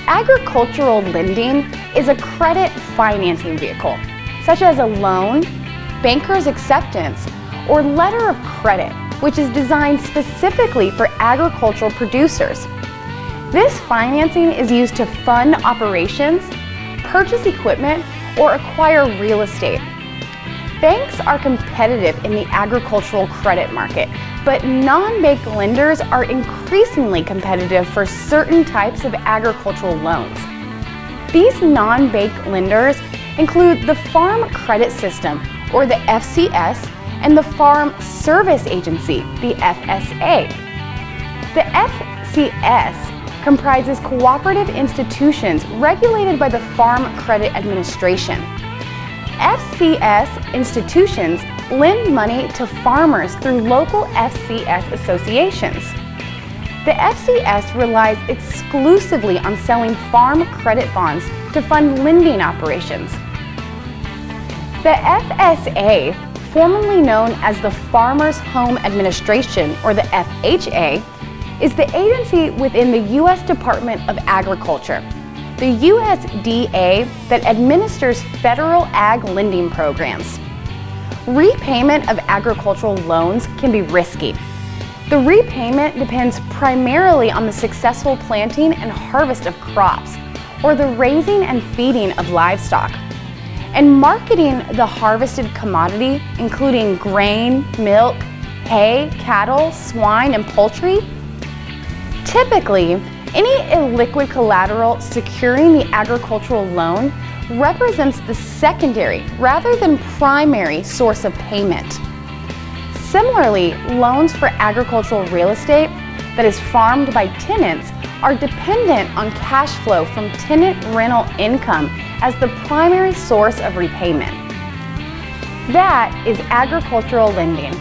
Agricultural lending is a credit financing vehicle, such as a loan, banker's acceptance, or letter of credit, which is designed specifically for agricultural producers. This financing is used to fund operations, purchase equipment, or acquire real estate. Banks are competitive in the agricultural credit market, but non-bank lenders are increasingly competitive for certain types of agricultural loans. These non-bank lenders include the Farm Credit System, or the FCS, and the Farm Service Agency, the FSA. The FCS comprises cooperative institutions regulated by the Farm Credit Administration. FCS institutions lend money to farmers through local FCS associations. The FCS relies exclusively on selling farm credit bonds to fund lending operations. The FSA, formerly known as the Farmers Home Administration, or the FHA, is the agency within the U.S. Department of Agriculture, the USDA, that administers federal ag lending programs. Repayment of agricultural loans can be risky. The repayment depends primarily on the successful planting and harvest of crops, or the raising and feeding of livestock. And marketing the harvested commodity, including grain, milk, hay, cattle, swine, and poultry. Typically, any illiquid collateral securing the agricultural loan represents the secondary rather than primary source of payment. Similarly, loans for agricultural real estate that is farmed by tenants are dependent on cash flow from tenant rental income as the primary source of repayment. That is agricultural lending.